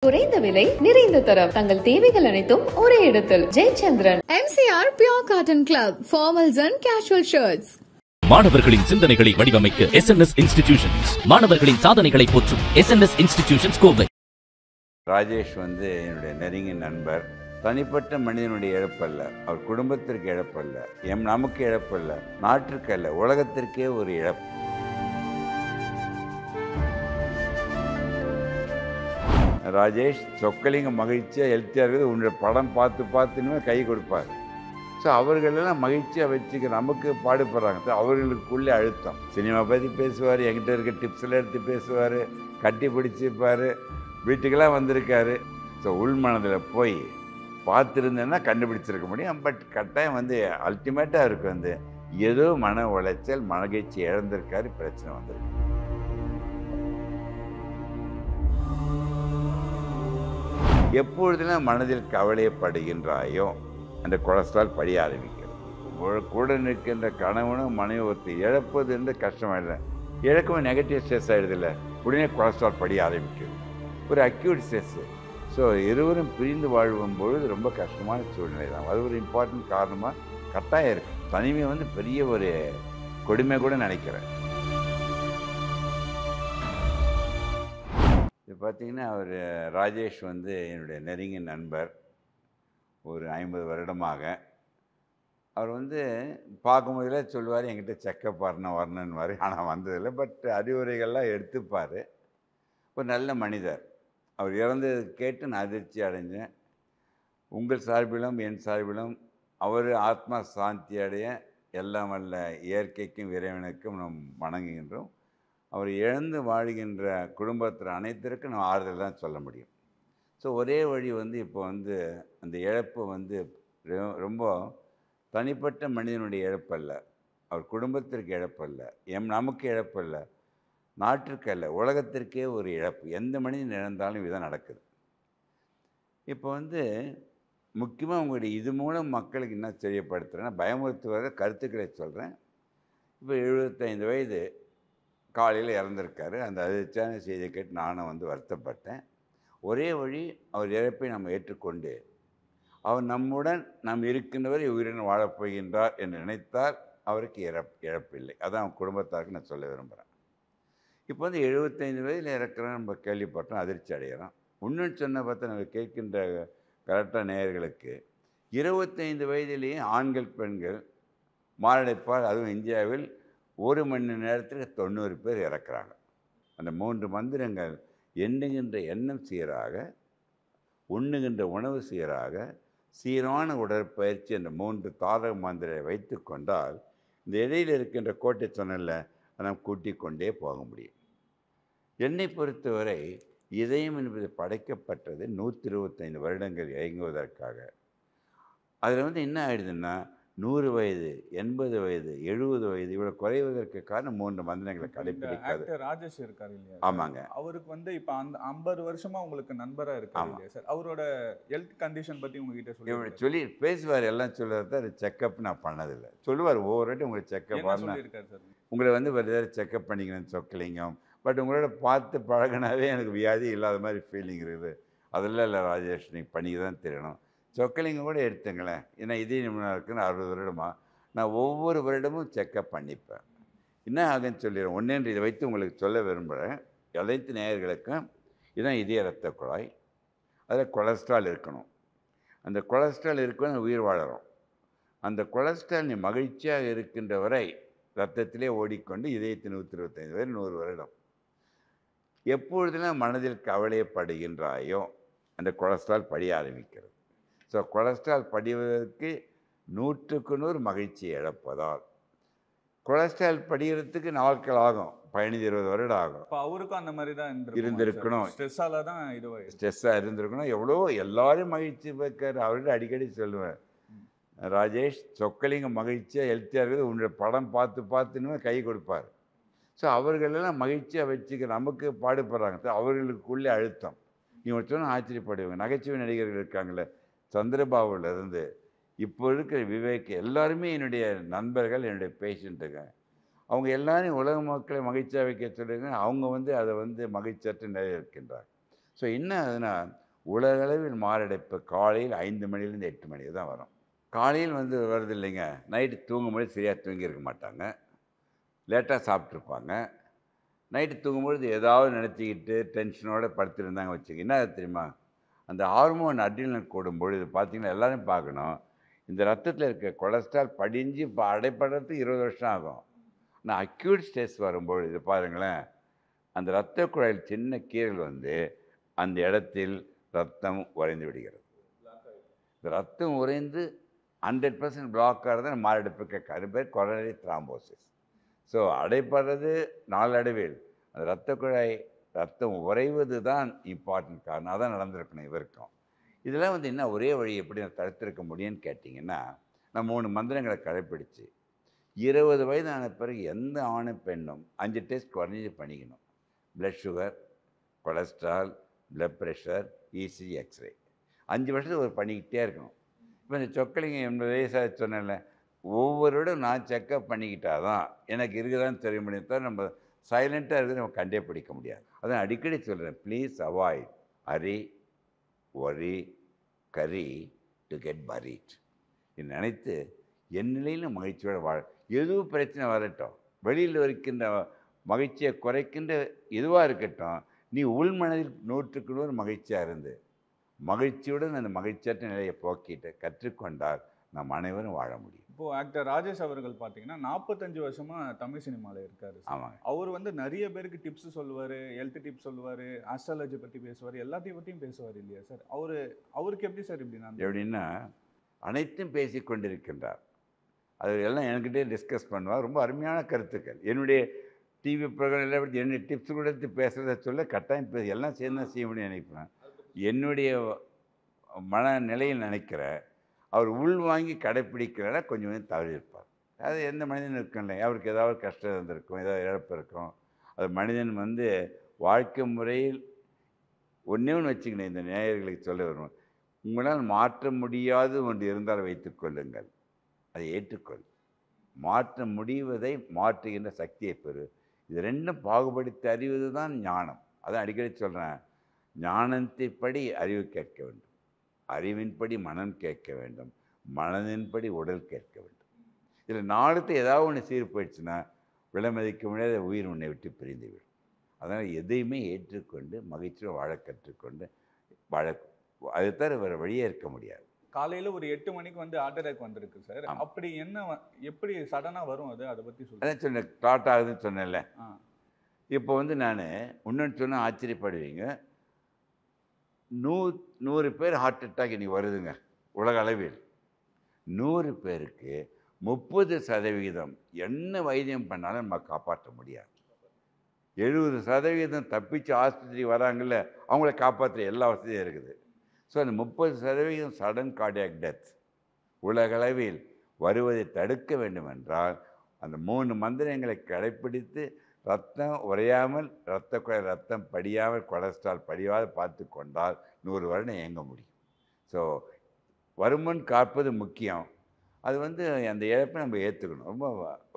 குறைந்த விலை நிறைந்த தரம் தங்கள் தேவைகள் அனைத்தும் ஒரே இடத்தில் Jayachandran. MCR Pure Cotton Club, formals and casual shirts. மாணவர்களின் சிந்தனைகளை வடிவமைக்க SNS இன்ஸ்டிடியூஷன்ஸ். மாணவர்களின் சாதனைகளை போற்றும் SNS இன்ஸ்டிடியூஷன்ஸ் கோவை. ராஜேஷ் என்னுடைய நெருங்கிய நண்பர். தனிப்பட்ட மனிதனுடைய இழப்பல்ல, அவர் குடும்பத்திற்கு இழப்பல்ல, நமக்கு இழப்பல்ல, நாட்டிற்கு அல்ல, உலகத்திற்கே ஒரு இழப்பு. ராஜேஷ் சொக்கலிங்க மகிழ்ச்சியாக ஹெல்த்தியாக இருக்குது. உன்னுடைய படம் பார்த்துன்னு கை கொடுப்பார். ஸோ அவர்களெல்லாம் மகிழ்ச்சியாக வச்சுக்க நமக்கு பாடுபடுறாங்க. ஸோ அவர்களுக்குள்ளே அழுத்தம். சினிமா பற்றி பேசுவார், என்கிட்ட இருக்க டிப்ஸ்லாம் எடுத்து பேசுவார், கட்டி பிடிச்சிப்பார், வீட்டுக்கெல்லாம் வந்திருக்காரு. ஸோ உள்மனதில் போய் பார்த்துருந்தேன்னா கண்டுபிடிச்சிருக்க முடியும். பட் கட்டாயம் அல்டிமேட்டாக இருக்கு ஏதோ மன உளைச்சல், மகிழ்ச்சி இழந்திருக்காரு, பிரச்சனை வந்திருக்கு. எப்பொழுதெல்லாம் மனதில் கவலைப்படுகின்றாயோ அந்த கொலஸ்ட்ரால் படிய ஆரம்பிக்கிறது. கூட நிற்கின்ற கணவனும் மனைவி ஒருத்தர் இழப்பது என்று கஷ்டமாயிடுது. இழக்கமே நெகட்டிவ் ஸ்ட்ரெஸ் ஆகிடுதில்ல, உடனே கொலஸ்ட்ரால் படிய ஆரம்பிக்கிறது. ஒரு அக்யூட் ஸ்ட்ரெஸ்ஸு. ஸோ இருவரும் பிரிந்து வாழ்வும்பொழுது ரொம்ப கஷ்டமான சூழ்நிலை தான். அது ஒரு இம்பார்ட்டன்ட் காரணமாக கட்டாயம் இருக்குது. தனிமை பெரிய ஒரு கொடுமை கூட நினைக்கிறேன். இது பார்த்திங்கன்னா அவர் ராஜேஷ் என்னுடைய நெருங்கிய நண்பர். ஒரு 50 வருடமாக. அவர் பார்க்கும்போதில் சொல்லுவார், என்கிட்ட செக்கப் வரணுன்னுவார். ஆனால் வந்ததில்லை. பட் அறிவுரைகள்லாம் எடுத்துப்பார். ஒரு நல்ல மனிதர். அவர் இறந்தது கேட்டு நான் அதிர்ச்சி அடைஞ்சேன். உங்கள் சார்பிலும் என் சார்பிலும் அவர் ஆத்மா சாந்தி அடைய எல்லாம் வல்ல இயற்கைக்கும் இறைவனுக்கும் நாம் வணங்குகின்றோம். அவர் இழந்து வாழ்கின்ற குடும்பத்தில் அனைத்திற்கும் நம்ம ஆறுதல் தான் சொல்ல முடியும். ஸோ ஒரே வழி இப்போ அந்த இழப்பு ரொம்ப தனிப்பட்ட மனிதனுடைய இழப்பல்ல, அவர் குடும்பத்திற்கு இழப்பல்ல, நமக்கு இழப்பல்ல, நாட்டிற்கு அல்ல, உலகத்திற்கே ஒரு இழப்பு. எந்த மனிதன் இழந்தாலும் இதுதான் நடக்குது. இப்போ முக்கியமாக உங்களுடைய இது மூலம் மக்களுக்கு என்ன தெரியப்படுத்துகிறேன்னா, பயமுறுத்துவத கருத்துக்களை சொல்கிறேன். இப்போ 75 வயது காலையில் இறந்துருக்காரு. அந்த அதிர்ச்சியான செய்தியை கேட்டு நானும் வருத்தப்பட்டேன். ஒரே வழி அவர் இழப்பை நம்ம ஏற்றுக்கொண்டு அவர் நம்முடன் நாம் இருக்கின்றவரை உயிருடன் வாழப்போகின்றார் என்று நினைத்தால் அவருக்கு இழப்பில்லை. அதான் அவன் குடும்பத்தாருக்கு நான் சொல்ல விரும்புகிறேன். இப்போ 75 வயதில் இறக்குறோம் நம்ம கேள்விப்பட்டோம், அதிர்ச்சி அடைகிறோம். இன்னொன்று சொன்ன பார்த்தா நம்ம கேட்கின்ற கரெக்டாக நேயர்களுக்கு 25 வயதிலேயே ஆண்கள் பெண்கள் மாரடைப்பால், அதுவும் இந்தியாவில் 1 மணி நேரத்தில் 90 பேர் இறக்குறாங்க. அந்த 3 மந்திரங்கள்: எண்ணுகின்ற எண்ணம் சீராக, உண்ணுகின்ற உணவு சீராக, சீரான உடற்பயிற்சி என்ற 3 தாரக மந்திரை வைத்து கொண்டால் இந்த இடையில் இருக்கின்ற கோட்டை சொன்னல நாம் கூட்டிக் கொண்டே போக முடியும். என்னை பொறுத்தவரை இதயம் என்பது படைக்கப்பட்டது 125 வருடங்கள் இயங்குவதற்காக. அதில் என்ன ஆயிடுதுன்னா 100 வயது, 80 வயது, 70 வயது இவ்வளோ குறைவதற்கு காரணம் 3 மந்திரங்களை கடைப்பிடிக்காது. ராஜேஷ் இருக்காரு இல்லையா? ஆமாங்க. அவருக்கு இப்போ அந்த 50 வருஷமா உங்களுக்கு நண்பராக இருக்காரு இல்லையா சார்? அவரோட ஹெல்த் கண்டிஷன் பற்றி உங்ககிட்ட சொல்லி பேசுவார். எல்லாம் சொல்லுறது அது செக்கப் நான் பண்ணதில்லை. சொல்லுவார் ஒவ்வொரு வாட்டி உங்களுக்கு செக்கப் சொல்லியிருக்காரு சார். உங்களை வேறு ஏதாவது செக்கப் பண்ணிக்கணும்னு சொக்கலிங்கம். பட் உங்களோட பார்த்து பழகினாவே எனக்கு வியாதி இல்லாத மாதிரி ஃபீலிங் இருக்குது. அதெல்லாம் இல்லை ராஜேஷ், நீங்கள் பண்ணிக்க தான் தெரியணும். சொக்கலிங்கம் கூட எடுத்துங்களேன். ஏன்னா இதே நிமிடம் இருக்குன்னு 60 வருடமாக நான் ஒவ்வொரு வருடமும் செக்கப் பண்ணிப்பேன். என்ன ஆகுன்னு சொல்லிடுறேன். ஒன்றேன்று இதை வைத்து உங்களுக்கு சொல்ல விரும்புகிறேன். அனைத்து நேயர்களுக்கும் இதுதான் இதய இரத்த குழாய். அதில் கொலஸ்ட்ரால் இருக்கணும். அந்த கொலஸ்ட்ரால் இருக்கணும் உயிர் வாழறோம். அந்த கொலஸ்ட்ரால் நீ மகிழ்ச்சியாக இருக்கின்ற வரை ரத்தத்திலே ஓடிக்கொண்டு இதயத்தின் 125 வரை 100 வருடம். எப்பொழுதெல்லாம் மனதில் கவலைப்படுகின்றாயோ அந்த கொலஸ்ட்ரால் படிய ஆரம்பிக்கிறது. ஸோ கொலஸ்ட்ரால் படிவதற்கு 100க்கு 100 மகிழ்ச்சியை இழப்பதால் கொலஸ்ட்ரால் படிகிறதுக்கு நாட்கள் ஆகும். 15-20 வருடம் ஆகும். அவருக்கும் அந்த மாதிரி தான் இருந்திருக்கணும். ஸ்ட்ரெஸ்ஸால தான் ஸ்ட்ரெஸ்ஸாக இருந்திருக்கணும். எவ்வளோ எல்லாரும் மகிழ்ச்சி வைக்கார். அவர்கிட்ட அடிக்கடி சொல்லுவேன், ராஜேஷ் சொக்கலிங்க மகிழ்ச்சியாக ஹெல்த்தியாக இருக்குது. உன்னுடைய படம் பார்த்துன்னு கை கொடுப்பார். ஸோ அவர்களெல்லாம் மகிழ்ச்சியாக வச்சுக்க நமக்கு பாடுபடுறாங்க. ஸோ அவர்களுக்குள்ளே அழுத்தம். நீங்கள் சொன்னால் ஆச்சரியப்படுவீங்க. நகைச்சுவை நடிகர்கள் இருக்காங்களே, சந்திரபாபுலேருந்து இப்போ இருக்கிற விவேக், எல்லாருமே என்னுடைய நண்பர்கள், என்னுடைய பேஷண்ட்டுங்க. அவங்க எல்லாரும் உலக மக்களை மகிழ்ச்சியாக வைக்க சொல்லுங்க. அவங்க அதை மகிழ்ச்சியற்ற நிலையில் இருக்கின்றார். ஸோ என்ன ஆகுதுன்னா உலகளவில் மாரடைப்பு காலையில் 5 மணிலேருந்து 8 மணிக்கு தான் வரும். காலையில் வந்து வருது இல்லைங்க, நைட்டு தூங்கும்போது சரியாக தூங்கியிருக்க மாட்டாங்க, லேட்டாக சாப்பிட்ருப்பாங்க. நைட்டு தூங்கும்பொழுது ஏதாவது நினச்சிக்கிட்டு டென்ஷனோடு படுத்துருந்தாங்க வச்சுக்க, என்ன தெரியுமா, அந்த ஹார்மோன் அட்ரினலின் கூடும்பொழுது பார்த்தீங்கன்னா எல்லாரும் பார்க்கணும், இந்த ரத்தத்தில் இருக்க கொலஸ்ட்ரால் படிஞ்சு இப்போ அடைப்படுறதுக்கு 20 வருஷம் ஆகும். ஆனால் அக்யூட் ஸ்ட்ரெஸ் வரும்பொழுது பாருங்களேன், அந்த இரத்த குழாயில் சின்ன கீறல் வந்து அந்த இடத்தில் ரத்தம் உறைந்து விடுகிறது. இந்த ரத்தம் உறைந்து 100% பிளாக் ஆகிறது மாரடைப்புக்கு பேர் கொரோனரி த்ராம்போசிஸ். ஸோ அடைப்படுறது நாளடைவில் அந்த இரத்த குழாய் ரத்தம் உறைவது தான் இம்பார்ட்டன்ட் காரணம். அதான் நடந்திருக்கணும் இவருக்கும். இதெல்லாம் வந்து என்ன ஒரே வழி எப்படி நான் தடுத்திருக்க முடியும்னு கேட்டிங்கன்னா, நான் 3 மந்திரங்களை கடைப்பிடிச்சு 20 வயதான பிறகு எந்த ஆணும் பெண்ணும் 5 டெஸ்ட் குறைஞ்சி பண்ணிக்கணும். Blood sugar, cholesterol, blood pressure, ECG, X-ray 5 வருஷத்துக்கு ஒரு பண்ணிக்கிட்டே இருக்கணும். இப்போ இந்த சொக்கலிங்க 80 வயசாக சொன்னேன்ல, ஒவ்வொருவரும் நான் செக்கப் பண்ணிக்கிட்டா தான் எனக்கு இருக்குதான்னு தெரிய முடியும். தான் நம்ம சைலண்ட்டாக இருக்குது நம்ம கண்டே பிடிக்க முடியாது. அதான் அடிக்கடி சொல்கிறேன், please avoid hurry, worry, curry to get buried. இது நினைத்து என் நிலையிலும் மகிழ்ச்சியோடு வாழ, எதுவும் பிரச்சனை வரட்டும், வெளியில் இருக்கின்ற மகிழ்ச்சியை குறைக்கின்ற எதுவாக இருக்கட்டும், நீ உள்மனதில் 100க்கு 100 மகிழ்ச்சியாக இருந்து மகிழ்ச்சியுடன் அந்த மகிழ்ச்சியற்ற நிலையை போக்கிட்டு கற்றுக்கொண்டால் நாம் அனைவரும் வாழ முடியும். இப்போது ஆக்டர் ராஜேஷ் அவர்கள் பார்த்தீங்கன்னா 45 வருஷமாக தமிழ் சினிமாவில் இருக்கார். ஆமாங்க. அவர் வந்து நிறைய பேருக்கு டிப்ஸ் சொல்லுவார், ஹெல்த் டிப்ஸ் சொல்லுவார், ஆஸ்ட்ராலஜி பற்றி பேசுவார், எல்லாத்தையும் பற்றியும் பேசுவார் இல்லையா சார்? அவருக்கு எப்படி சார் இப்படி நான் எப்படின்னா அனைத்தும் பேசி கொண்டிருக்கின்றார். அது எல்லாம் என்கிட்டே டிஸ்கஸ் பண்ணுவார். ரொம்ப அருமையான கருத்துக்கள். என்னுடைய டிவி ப்ரோக்ராம் எல்லாம் என்னுடைய டிப்ஸ் கூட எடுத்து பேசுகிறத சொல்ல கட்டாயம் பேச எல்லாம் சேர்ந்து தான் செய்ய முடியும் நினைப்பேன். என்னுடைய மனநிலையில் நினைக்கிற அவர் உள் வாங்கி கடைப்பிடிக்கிறத கொஞ்சம் கொஞ்சம் தவறி இருப்பார். அது எந்த மனிதன் இருக்குல்ல, அவருக்கு ஏதாவது கஷ்டம் இருந்திருக்கும், ஏதாவது இழப்பு இருக்கும். அது மனிதன் வந்து வாழ்க்கை முறையில் ஒன்றே ஒன்று வச்சுக்கணும். இந்த நேயர்களுக்கு சொல்ல வருவோம், உங்களால் மாற்ற முடியாது ஒன்று இருந்தால் வைத்துக்கொள்ளுங்கள், அதை ஏற்றுக்கொள். மாற்ற முடிவதை மாற்றுகின்ற சக்தியை பெறு. இது ரெண்டும் பாகுபடுத்தி அறிவது தான் ஞானம். அதான் அடிக்கடி சொல்கிறேன், ஞானத்தைப்படி அறிவு கேட்க வேண்டும், அறிவின்படி மனம் கேட்க வேண்டும், மனதின்படி உடல் கேட்க வேண்டும். இதில் நாளுக்கு ஏதாவது ஒன்று சீர் போயிடுச்சுன்னா விலைமதிக்க முடியாத உயிர் உன்னை விட்டு பிரிந்துவிடும். அதனால் எதையுமே ஏற்றுக்கொண்டு மகிழ்ச்சியோடு வாழ கற்றுக்கொண்டு வாழ, அது தவிர வேறு வழியே இருக்க முடியாது. காலையில் ஒரு 8 மணிக்கு வந்து ஹார்ட் அட்டாக் வந்திருக்கு சார். அப்படி என்ன எப்படி சடனாக வரும் அது, அதை பற்றி சொல்லுங்கள். அதான் சொன்னேன், ஸ்டார்ட் ஆகுதுன்னு சொன்னேன்ல. இப்போ வந்து நான் இன்னொன்று சொன்னால் ஆச்சரியப்படுவீங்க, 100 பேர் ஹார்ட் அட்டாக் இன்றைக்கி வருதுங்க உலக அளவில். 100 பேருக்கு 30% என்ன வைத்தியம் பண்ணாலும் நம்ம காப்பாற்ற முடியாது. 70% தப்பிச்சு ஆஸ்பத்திரி வராங்கல்ல, அவங்கள காப்பாற்ற எல்லா வசதியும் இருக்குது. ஸோ அந்த 30% சடன் கார்டியாக் டெத் உலகளவில் வருவதை தடுக்க வேண்டும் என்றால் அந்த 3 மந்திரங்களை கடைப்பிடித்து ரத்தம் உறையாமல், ரத்தம் படியாமல், கொலஸ்ட்ரால் படியாத பார்த்து கொண்டால் 100 வருடம் இயங்க முடியும். ஸோ வருமுன் காப்பது முக்கியம். அது வந்து அந்த இழப்பை நம்ம ஏற்றுக்கணும். ரொம்ப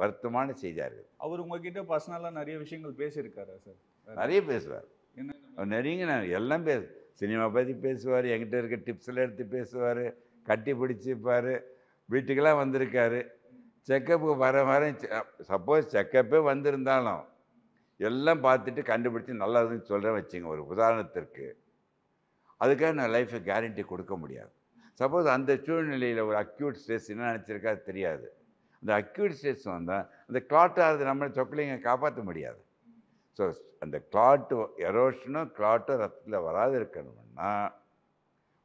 வருத்தமான செய்தியாக இருக்குது. அவர் உங்ககிட்ட பர்சனலாக நிறைய விஷயங்கள் பேசியிருக்காரா சார்? நிறைய பேசுவார். என்ன அவர் நிறைய நான் எல்லாம் சினிமா பற்றி பேசுவார், என்கிட்ட இருக்க டிப்ஸ்லாம் எடுத்து பேசுவார், கட்டி பிடிச்சிப்பார், வீட்டுக்கெல்லாம் வந்திருக்காரு. செக்கப்புக்கு வர சப்போஸ் செக்கப்பே வந்திருந்தாலும் எல்லாம் பார்த்துட்டு கண்டுபிடிச்சி நல்லதுன்னு சொல்கிறேன் வச்சுங்க ஒரு உதாரணத்திற்கு. அதுக்காக நான் லைஃப்பை கேரண்டி கொடுக்க முடியாது. சப்போஸ் அந்த சூழ்நிலையில் ஒரு அக்யூட் ஸ்ட்ரெஸ் என்ன நினச்சிருக்கா தெரியாது. அந்த அக்யூட் ஸ்ட்ரெஸ் வந்தால் அந்த கிளாட்டாக நம்மளை சொக்கலிங்க காப்பாற்ற முடியாது. ஸோ அந்த கிளாட்டு எரோஷனும் கிளாட்டும் ரத்தத்தில் வராது இருக்கணும்னா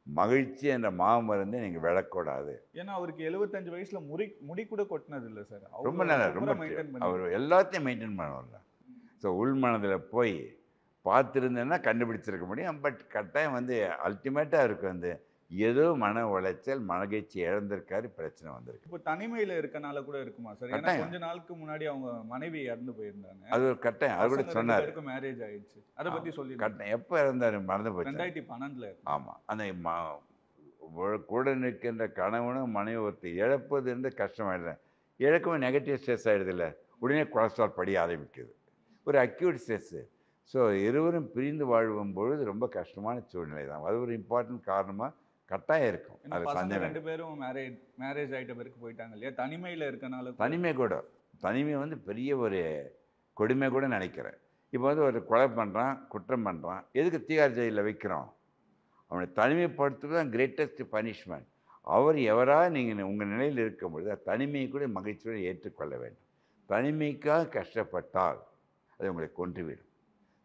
மகிழ்ச்சி என்ற மாமருந்தை நீங்கள் விளக்கூடாது. ஏன்னா அவருக்கு 75 வயசுல முடி கூட கொட்டினது இல்லை சார். ரொம்ப நல்லா, ரொம்ப அவர் எல்லாத்தையும் மெயின்டைன் பண்ணுவாங்க. ஸோ உள்மனதில் போய் பார்த்துருந்தேன்னா கண்டுபிடிச்சிருக்க முடியும். பட் கட்டாயம் வந்து அல்டிமேட்டாக அவருக்கு வந்து ஏதோ மன உளைச்சல், மகிழ்ச்சி இழந்திருக்காரு, பிரச்சனை வந்திருக்கு. இப்போ தனிமையில் இருக்கனால கூட இருக்குமா சார்? ஏன்னா கொஞ்ச நாளுக்கு முன்னாடி அவங்க மனைவி இறந்து போயிருந்தாங்க. அது ஒரு கட்டாயம், அது கூட சொன்னார். மேரேஜ் ஆயிடுச்சு, அதை பற்றி சொல்லி கட்டாயம். எப்போ இறந்தார் மறந்து போச்சு? 2012. ஆமாம். அந்த கூட நிற்கின்ற கணவனும் மனைவி ஒருத்தர் இழப்பது என்று கஷ்டமாயிடுறேன். இழக்கவும் நெகட்டிவ் ஸ்ட்ரெஸ் ஆகிடுது இல்லை, உடனே கொலஸ்ட்ரால் படி ஆரம்பிக்குது, ஒரு அக்யூட் ஸ்ட்ரெஸ்ஸு. ஸோ இருவரும் பிரிந்து வாழும் பொழுது ரொம்ப கஷ்டமான சூழ்நிலை தான். அது ஒரு இம்பார்ட்டன்ட் காரணமாக கட்டாயம் இருக்கும். ஏன்னா அது பசங்க சந்தேகம் ரெண்டு பேரும் மேரேஜ் ஆயிட்ட பிறகு போயிட்டாங்க இல்லையா, தனிமையில இருக்கனால கூட. தனிமை வந்து பெரிய ஒரு கொடுமை கூட நினைக்கிறேன். இப்போ வந்து ஒரு கொலை பண்ணுறான், குற்றம் பண்ணுறான், எதுக்கு தீகார் ஜெயிலில் வைக்கிறோம்? அவனை தனிமைப்படுத்துறது தான் கிரேட்டஸ்ட் பனிஷ்மெண்ட். அவர் எவராக நீங்கள் உங்கள் நிலையில் இருக்கும் பொழுது தனிமையை கூட மகிழ்ச்சியோடு ஏற்றுக்கொள்ள வேண்டும். தனிமைக்காக கஷ்டப்பட்டால் அது உங்களை கொன்றுவிடும்.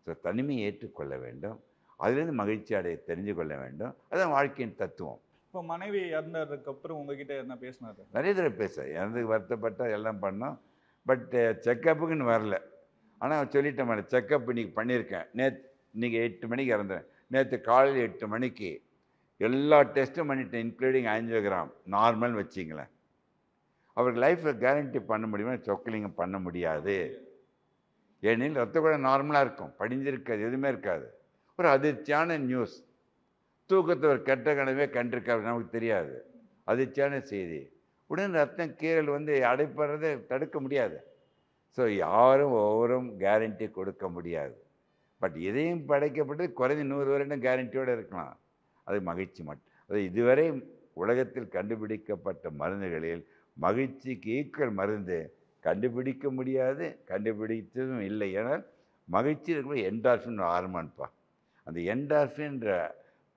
ஸோ தனிமையை ஏற்றுக்கொள்ள வேண்டும், அதுலேருந்து மகிழ்ச்சி அடைய தெரிஞ்சு கொள்ள வேண்டும். அதுதான் வாழ்க்கையின் தத்துவம். இப்போ மனைவி இறந்ததுக்கு அப்புறம் உங்ககிட்ட என்ன பேசினாரு? நிறைய தடவை இறந்து வருத்தப்பட்ட எல்லாம் பண்ணோம். பட் செக்கப்புக்குன்னு வரல. ஆனால் சொல்லிட்டேன் மேடம், செக்கப் இன்னைக்கு பண்ணியிருக்கேன். இன்றைக்கி 8 மணிக்கு இறந்தேன். நேற்று காலையில் 8 மணிக்கு எல்லா டெஸ்ட்டும் பண்ணிட்டேன், இன்க்ளூடிங் ஆஞ்சியோகிராம் நார்மல் வச்சிங்களேன். அவருக்கு லைஃப்பில் கேரண்டி பண்ண முடியுமா? சொக்கலிங்கம் பண்ண முடியாது. ஏனெனில் ரத்த கூட நார்மலாக இருக்கும், படிஞ்சிருக்காது, எதுவுமே இருக்காது. ஒரு அதிர்ச்சியான நியூஸ். தூக்கத்தை ஒரு கெட்ட கனவே கண்டிருக்காரு, நமக்கு தெரியாது. அதிர்ச்சியான செய்தி. உடனே ரத்தம் கீரல் வந்து அடைப்படுறதை தடுக்க முடியாது. ஸோ யாரும் ஒவ்வொரும் கேரண்டி கொடுக்க முடியாது. பட் இதையும் படைக்கப்பட்டது குறைந்த 100 வருடம் கேரண்டியோடு இருக்கலாம். அது மகிழ்ச்சி மட்டும். அது இதுவரை உலகத்தில் கண்டுபிடிக்கப்பட்ட மருந்துகளில் மகிழ்ச்சிக்கு ஈக்குவல் மருந்து கண்டுபிடிக்க முடியாது, கண்டுபிடித்ததும் இல்லை. ஏன்னால் மகிழ்ச்சி இருக்கிற என்டார்ஃபின் ஹார்மோன்ப்பா. அந்த என்டார்ஃபின்ற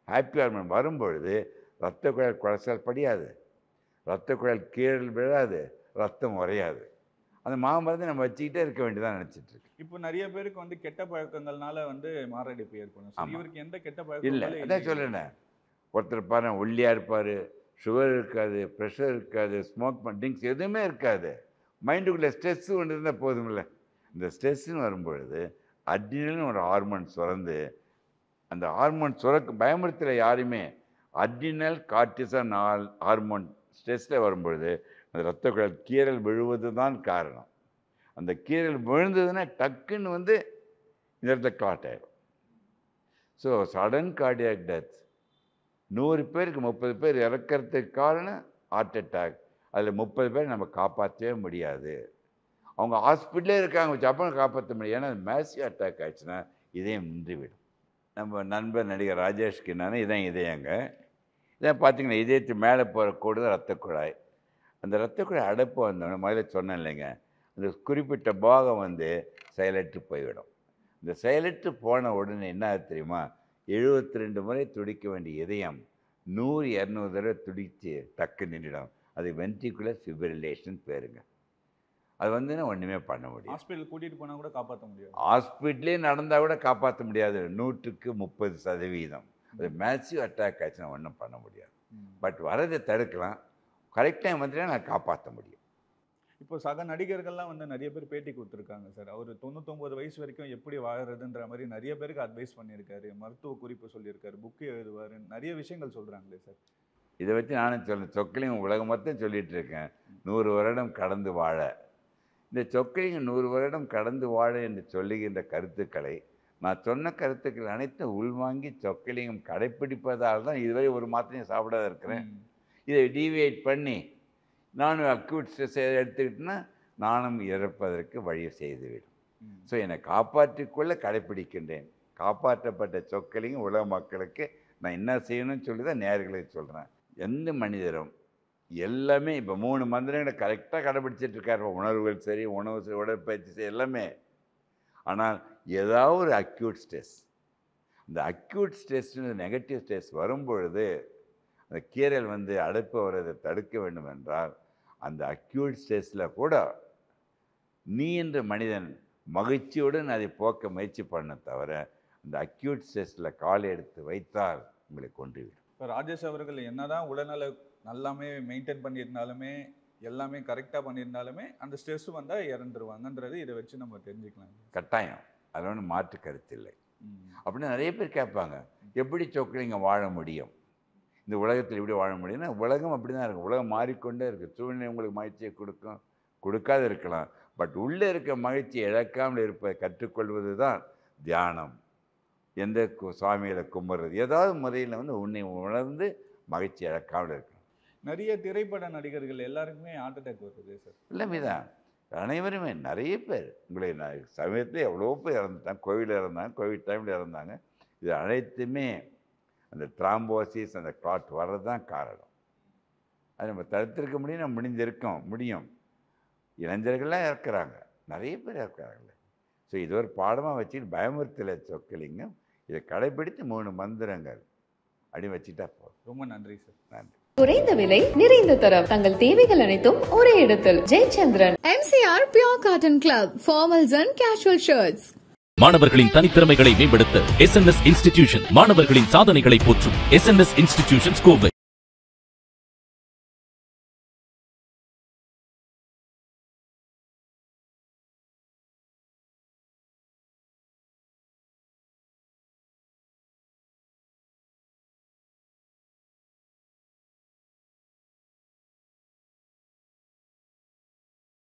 ஹாப்பி ஹார்மோன் வரும்பொழுது இரத்த குழல் கொலஸ்ட்ரால் படியாது, இரத்த குழல் கீழல் விழாது, ரத்தம் உறையாது. அந்த மாமருந்து நம்ம வச்சுக்கிட்டே இருக்க வேண்டியதான் நினச்சிட்டு இருக்கு. இப்போ நிறைய பேருக்கு வந்து கெட்ட பழக்கங்கள்னால வந்து மாரடைப்பு ஏற்படும். இவருக்கு எந்த கெட்ட இல்லை, பழக்கம் அதான் சொல்கிறேன். ஒருத்தர் பாரு ஒல்லியாக இருப்பார், சுகர் இருக்காது, ப்ரெஷர் இருக்காது, ஸ்மோக் ட்ரிங்க்ஸ் எதுவுமே இருக்காது. மைண்டுக்குள்ளே ஸ்ட்ரெஸ்ஸு ஒன்று இருந்தால் போதுமில்ல. இந்த ஸ்ட்ரெஸ்ஸுன்னு வரும்பொழுது அட்ரினல்னு ஒரு ஹார்மோன் சுரந்து, அந்த ஹார்மோன் பயமுறுத்தல யாருமே. அட்ரினல் கார்டிசால் ஹார்மோன் ஸ்ட்ரெஸ்ஸில் வரும்பொழுது அந்த இரத்த குழல் கீறல் விழுவது தான் காரணம். அந்த கீறல் விழுந்ததுன்னா டக்குன்னு வந்து இந்த இடத்துல கிளாட் ஆகிடும். So sudden cardiac death. 100 பேருக்கு 30 பேர் இறக்கிறதுக்கு காரணம் ஹார்ட் அட்டாக். அதில் 30 பேர் நம்ம காப்பாற்றவே முடியாது. அவங்க ஹாஸ்பிட்டலே இருக்காங்க, வச்சு அப்போ காப்பாற்ற முடியாது. ஏன்னா மேசிவ் அட்டாக் ஆச்சுன்னா இதயம் நின்றுவிடும். நம்ம நண்பர் நடிகர் ராஜேஷ்க்கு என்னன்னா இதான் இதயங்க. இதான் பார்த்தீங்கன்னா இதயத்துக்கு மேலே போகிற கோடு தான் ரத்த குழாய். அந்த ரத்த குழாய் அடைப்பு வந்தோடனே முதல்ல சொன்னேன் இல்லைங்க, அந்த குறிப்பிட்ட பாகம் வந்து செயலற்று போய்விடும். இந்த செயலற்று போன உடனே என்ன ஆகுது தெரியுமா? 72 முறை துடிக்க வேண்டிய இதயம் 100-200 தடவை துடித்து டக்கு நின்றுடும். அது வென்ட்ரிகுலர் ஃபிப்ரிலேஷன் பேருங்க. அது வந்துன்னா ஒன்றுமே பண்ண முடியும். ஹாஸ்பிட்டல் கூட்டிகிட்டு போனால் கூட காப்பாற்ற முடியாது. ஹாஸ்பிட்டலே நடந்தால் கூட காப்பாற்ற முடியாது. 100க்கு 30%. அது மேசிவ் அட்டாக் ஆச்சுன்னா ஒன்றும் பண்ண முடியாது. பட் வரதை தடுக்கலாம். கரெக்ட் டைம் வந்துட்டா நான் காப்பாற்ற முடியும். இப்போ சக நடிகர்கள்லாம் வந்து நிறைய பேர் பேட்டி கொடுத்துருக்காங்க சார். அவர் 99 வயசு வரைக்கும் எப்படி வாழறதுன்ற மாதிரி நிறைய பேருக்கு அட்வைஸ் பண்ணியிருக்காரு, மருத்துவ குறிப்பு சொல்லியிருக்காரு, புக்கு எழுதுவார், நிறைய விஷயங்கள் சொல்கிறாங்களே சார். இதை வச்சு நானும் சொல்ல சொக்கலிங்கம் உலகம் மொத்தம் சொல்லிகிட்டு இருக்கேன், 100 வருடம் கடந்து வாழ. இந்த சொக்கலிங்கம் 100 வருடம் கடந்து வாழ என்று சொல்லுகின்ற கருத்துக்களை, நான் சொன்ன கருத்துக்கள் அனைத்தும் உள்வாங்கி சொக்கலிங்கம் கடைப்பிடிப்பதால் தான் இதுவரை ஒரு மாத்திரையும் சாப்பிடாத இருக்கிறேன். இதை டீவியேட் பண்ணி நானும் அக்யூட் ஸ்ட்ரெஸ் எடுத்துக்கிட்டேன்னா நானும் இறப்பதற்கு வழி செய்துவிடும். ஸோ என்னை காப்பாற்றிக்கொள்ள கடைப்பிடிக்கின்றேன். காப்பாற்றப்பட்ட சொக்கலிங்கம் உலக மக்களுக்கு நான் என்ன செய்யணும்னு சொல்லி தான் நேயர்களுக்கு சொல்கிறேன். எந்த மனிதரும் எல்லாமே இப்போ 3 மந்திரங்களை கரெக்டாக கடைப்பிடிச்சிட்டு இருக்காரு. உணர்வுகள் சரி, உணவு சரி, உடற்பயிற்சி சரி, எல்லாமே. ஆனால் ஏதாவது ஒரு அக்யூட் ஸ்ட்ரெஸ், இந்த அக்யூட் ஸ்ட்ரெஸ்னு நெகட்டிவ் ஸ்ட்ரெஸ் வரும்பொழுது அந்த கீரல் வந்து அடைப்பு வரதை தடுக்க வேண்டும் என்றால் அந்த அக்யூட் ஸ்ட்ரெஸ்ஸில் கூட நீ என்ற மனிதன் மகிழ்ச்சியுடன் அதை போக்க முயற்சி பண்ண தவிர அந்த அக்யூட் ஸ்ட்ரெஸ்ஸில் காலை எடுத்து வைத்தால் உங்களை கொண்டுவிடும். இப்போ ராஜேஷ் அவர்கள் என்னதான் உடல்நல நல்லாமே மெயின்டைன் பண்ணியிருந்தாலுமே, எல்லாமே கரெக்டாக பண்ணியிருந்தாலுமே அந்த ஸ்ட்ரெஸ் வந்தால் இறந்துருவாங்கன்றது இதை வச்சு நம்ம தெரிஞ்சுக்கலாம். கட்டாயம், அதில் ஒன்றும் மாற்று கருத்தில்லை. அப்படின்னு நிறைய பேர் கேட்பாங்க, எப்படி சொக்கலிங்கம் வாழ முடியும், இந்த உலகத்தில் எப்படி வாழ முடியும்னா, உலகம் அப்படி தான் இருக்கும். உலகம் மாறிக்கொண்டே இருக்குது. சூழ்நிலை உங்களுக்கு மகிழ்ச்சியை கொடுக்கும், கொடுக்காது இருக்கலாம். பட் உள்ளே இருக்க மகிழ்ச்சியை இழக்காமல் இருப்பதை கற்றுக்கொள்வது தான் தியானம். எந்த சுவாமிகளை கும்பிட்றது, ஏதாவது முறையில் வந்து உன்னை உணர்ந்து மகிழ்ச்சி இழக்காமல் இருக்கணும். நிறைய திரைப்பட நடிகர்கள் எல்லாருக்குமே ஹார்ட் அட்டாக் வருது சார். எல்லாமே தான். அனைவருமே நிறைய பேர் உங்களை நான் சமயத்தில் எவ்வளோ பேர் இறந்துட்டாங்க, கோவிடில் இறந்தாங்க, கோவிட் டைமில் இறந்தாங்க. இது அனைத்துமே அந்த த்ராம்போசிஸ் அந்த கிளாட் வர்றது தான் காரணம். அது நம்ம தடுத்திருக்க முடியும், நம்ம முடியும். இளைஞர்கள்லாம் இறக்குறாங்க, நிறைய பேர் இறக்குறாங்கல்ல. ஸோ இது ஒரு பாடமாக வச்சுட்டு பயமுறுத்தலை சொக்கலிங்கம். இதை கடைபிடித்து 3 மந்திரங்கள் அப்படி வச்சுட்டா போதும். ரொம்ப நன்றி சார். நன்றி. குறைந்த விலை நிறைந்த தரம் தங்கள் தேவைகள் அனைத்தும் ஒரே இடத்தில். Jayachandran. MCR Pure Cotton Club, formals and casual shirts. மாணவர்களின் தனித்திறமைகளை மேம்படுத்த SNS இன்ஸ்டிடியூஷன் மாணவர்களின் சாதனைகளை போற்றும் SNS இன்ஸ்டிடியூஷன்ஸ் கோவை.